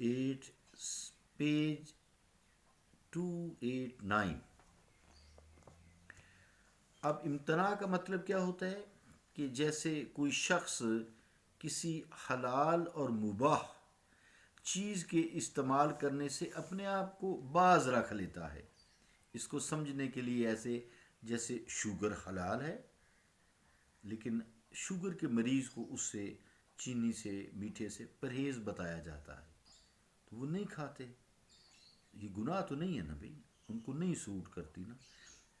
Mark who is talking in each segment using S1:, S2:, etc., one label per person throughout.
S1: 8 page 289۔ اب امتناع کا مطلب کیا ہوتا ہے کہ جیسے کوئی شخص کسی حلال اور مباح چیز کے استعمال کرنے سے اپنے آپ کو باز رکھ لیتا ہے۔ اس کو سمجھنے کے لیے ایسے جیسے شوگر حلال ہے، لیکن شوگر کے مریض کو اس سے چینی سے میٹھے سے پرہیز بتایا جاتا ہے تو وہ نہیں کھاتے۔ یہ گناہ تو نہیں ہے نا بھائی، ان کو نہیں سوٹ کرتی نا۔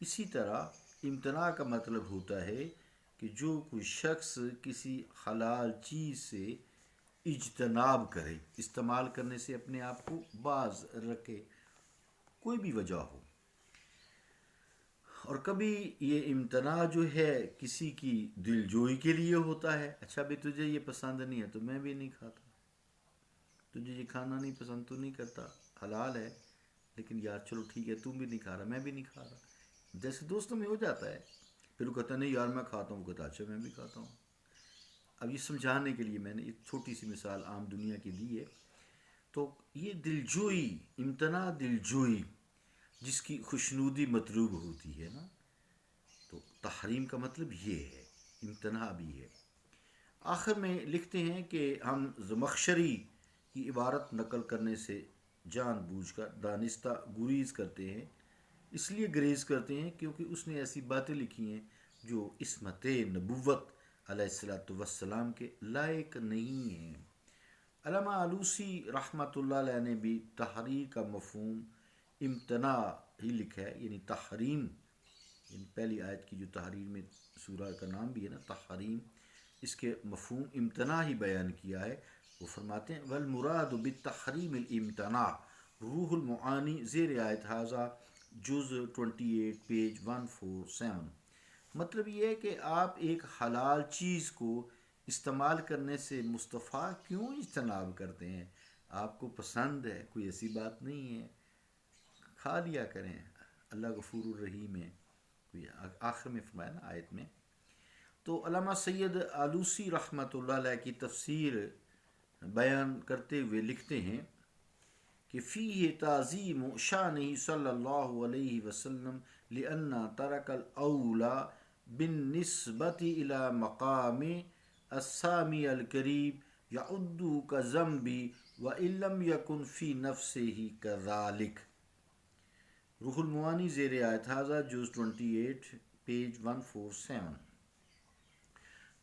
S1: اسی طرح امتناع کا مطلب ہوتا ہے کہ جو کوئی شخص کسی حلال چیز سے اجتناب کرے، استعمال کرنے سے اپنے آپ کو باز رکھے، کوئی بھی وجہ ہو۔ اور کبھی یہ امتناع جو ہے کسی کی دلجوئی کے لیے ہوتا ہے، اچھا بھی تجھے یہ پسند نہیں ہے تو میں بھی نہیں کھاتا، تجھے یہ کھانا نہیں پسند تو نہیں کرتا، حلال ہے لیکن یار چلو ٹھیک ہے تم بھی نہیں کھا رہا میں بھی نہیں کھا رہا، جیسے دوستوں میں ہو جاتا ہے۔ پھر وہ کہتا نہیں یار میں کھاتا ہوں، کہتا اچھا میں بھی کھاتا ہوں۔ اب یہ سمجھانے کے لیے میں نے ایک چھوٹی سی مثال عام دنیا کی دی ہے۔ تو یہ دلجوئی، امتناع دلجوئی جس کی خوشنودی مطلوب ہوتی ہے نا، تو تحریم کا مطلب یہ ہے، امتناع بھی ہے۔ آخر میں لکھتے ہیں کہ ہم زمخشری کی عبارت نقل کرنے سے جان بوجھ کر دانستہ گریز کرتے ہیں، اس لیے گریز کرتے ہیں کیونکہ اس نے ایسی باتیں لکھی ہیں جو عصمت نبوت علیہ الصلوۃ والسلام کے لائق نہیں ہیں۔ علامہ آلوسی رحمۃ اللہ علیہ نے بھی تحریر کا مفہوم امتناع ہی لکھا ہے، یعنی تحریم، یعنی پہلی آیت کی جو تحریر میں سورہ کا نام بھی ہے نا تحریم، اس کے مفہوم امتناع ہی بیان کیا ہے۔ وہ فرماتے ہیں والمراد بالتحریم الامتناع، روح المعانی زیر آیت ھذا جز 28 پیج 147۔ مطلب یہ ہے کہ آپ ایک حلال چیز کو استعمال کرنے سے مصطفیٰ کیوں اجتناب کرتے ہیں؟ آپ کو پسند ہے، کوئی ایسی بات نہیں ہے، کھا لیا کریں، اللہ غفور الرحیم ہے، کوئی آخر میں فرمایا نا آیت میں۔ تو علامہ سید آلوسی رحمۃ اللہ علیہ کی تفسیر بیان کرتے ہوئے لکھتے ہیں کہ فیہ تعظیم شانہ صلی اللہ علیہ وسلم لأن ترک الاولا بالنسبت الى مقام السامی القریب یعد کذنبی وان لم یکن فی نفسہ کذالک۔ روح المعانی زیر آیت ھذا جز 28 پیج 147۔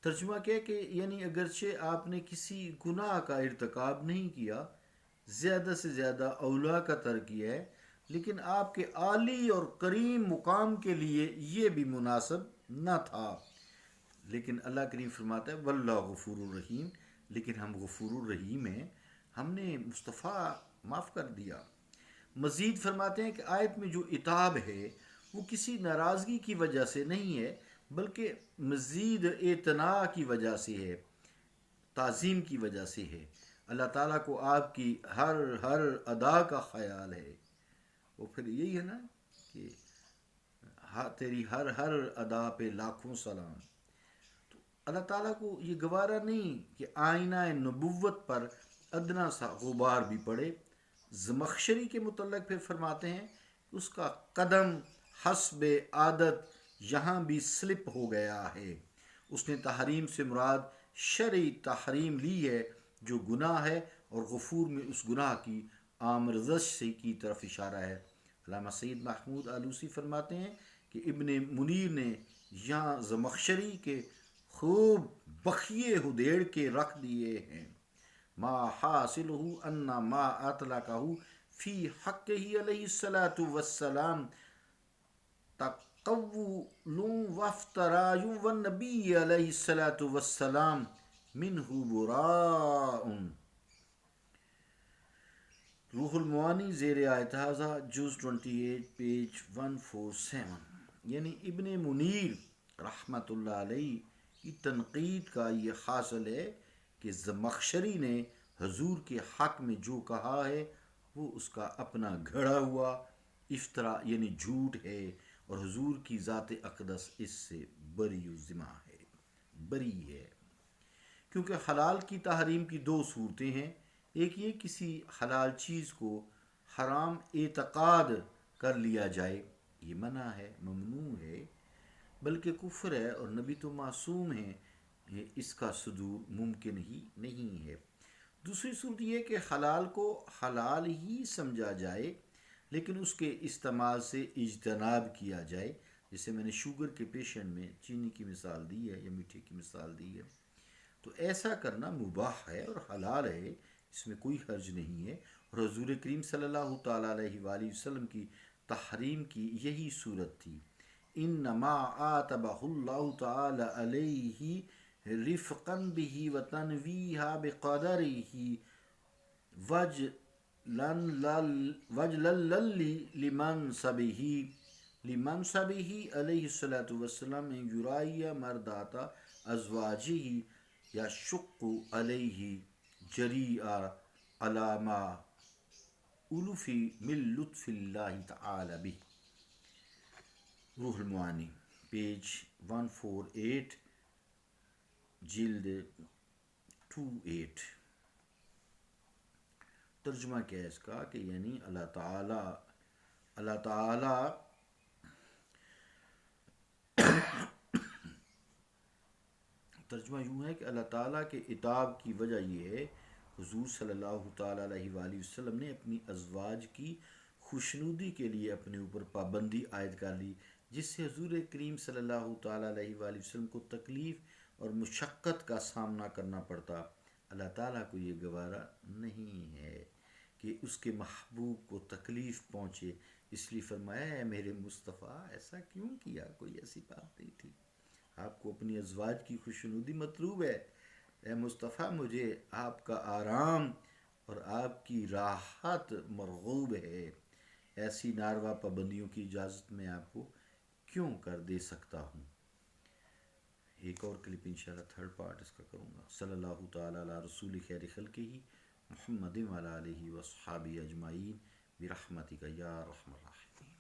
S1: ترجمہ کیا کہ یعنی اگرچہ آپ نے کسی گناہ کا ارتکاب نہیں کیا، زیادہ سے زیادہ اولا کا ترک کیا ہے، لیکن آپ کے عالی اور کریم مقام کے لیے یہ بھی مناسب نہ تھا۔ لیکن اللہ کریم فرماتا ہے واللہ غفور الرحیم، لیکن ہم غفور الرحیم ہیں، ہم نے مصطفیٰ معاف کر دیا۔ مزید فرماتے ہیں کہ آیت میں جو عتاب ہے وہ کسی ناراضگی کی وجہ سے نہیں ہے، بلکہ مزید اعتناء کی وجہ سے ہے، تعظیم کی وجہ سے ہے۔ اللہ تعالیٰ کو آپ کی ہر ادا کا خیال ہے۔ وہ پھر یہی ہے نا کہ تیری ہر ادا پہ لاکھوں سلام۔ تو اللہ تعالیٰ کو یہ گوارا نہیں کہ آئینہ نبوت پر ادنا سا غبار بھی پڑے۔ زمخشری کے متعلق پھر فرماتے ہیں کہ اس کا قدم حسب عادت یہاں بھی سلپ ہو گیا ہے۔ اس نے تحریم سے مراد شرعی تحریم لی ہے جو گناہ ہے، اور غفور میں اس گناہ کی آمرزش سے کی طرف اشارہ ہے۔ علامہ سید محمود آلوسی فرماتے ہیں کہ ابن منیر نے یہاں زمخشری کے خوب بخیے ہدیڑ کے رکھ دیے ہیں۔ ما حاصلہ ان ما اطلقہ فی حقہ علیہ الصلاۃ والسلام تقول وافتراء والنبی علیہ الصلاۃ والسلام منہ براء۔ روح المعانی زیر آیت ھذا جز 28 پیج 147۔ یعنی ابن منیر رحمۃ اللہ علیہ کی تنقید کا یہ حاصل ہے کہ زمخشری نے حضور کے حق میں جو کہا ہے وہ اس کا اپنا گھڑا ہوا افطرا یعنی جھوٹ ہے، اور حضور کی ذات اقدس اس سے بری و ذمہ ہے، بری ہے۔ کیونکہ حلال کی تحریم کی دو صورتیں ہیں، ایک یہ کسی حلال چیز کو حرام اعتقاد کر لیا جائے، یہ منع ہے، ممنوع ہے، بلکہ کفر ہے، اور نبی تو معصوم ہیں، اس کا صدور ممکن ہی نہیں ہے۔ دوسری صورت یہ کہ حلال کو حلال ہی سمجھا جائے لیکن اس کے استعمال سے اجتناب کیا جائے، جیسے میں نے شوگر کے پیشنٹ میں چینی کی مثال دی ہے یا میٹھے کی مثال دی ہے، تو ایسا کرنا مباح ہے اور حلال ہے، اس میں کوئی حرج نہیں ہے، اور حضور کریم صلی اللہ تعالیٰ علیہ وآلہ وسلم کی تحریم کی یہی صورت تھی۔ انما آتبہ اللہ تعالی علیہ رفقا به وتنویہا بقدرہ وجلل لمنصبہ علیہ الصلاۃ والسلام ان یرائی مردات ازواجہ یشق علیہ جریء علی ما الف من لطف اللہ تعالی بہ۔ روح المعانی پیج 148 جلد 28۔ ترجمہ کیا ہے اس کا کہ یعنی اللہ تعالیٰ ترجمہ یوں ہے کہ اللہ تعالیٰ کے عتاب کی وجہ یہ ہے حضور صلی اللہ تعالیٰ علیہ وآلہ وسلم نے اپنی ازواج کی خوشنودی کے لیے اپنے اوپر پابندی عائد کر لی، جس سے حضور کریم صلی اللہ تعالیٰ علیہ وآلہ وسلم کو تکلیف اور مشقت کا سامنا کرنا پڑتا۔ اللہ تعالیٰ کو یہ گوارا نہیں ہے کہ اس کے محبوب کو تکلیف پہنچے، اس لیے فرمایا ہے میرے مصطفیٰ ایسا کیوں کیا، کوئی ایسی بات نہیں تھی، آپ کو اپنی ازواج کی خوشنودی مطلوب ہے، اے مصطفیٰ مجھے آپ کا آرام اور آپ کی راحت مرغوب ہے، ایسی ناروا پابندیوں کی اجازت میں آپ کو کیوں کر دے سکتا ہوں۔ ایک اور کلپ انشاءاللہ تھرڈ پارٹ اس کا کروں گا۔ صلی اللہ تعالیٰ علی رسول خیر خلقہ محمد وعلی آلہ وصحابہ اجمعین برحمتک یا ارحم الراحمین۔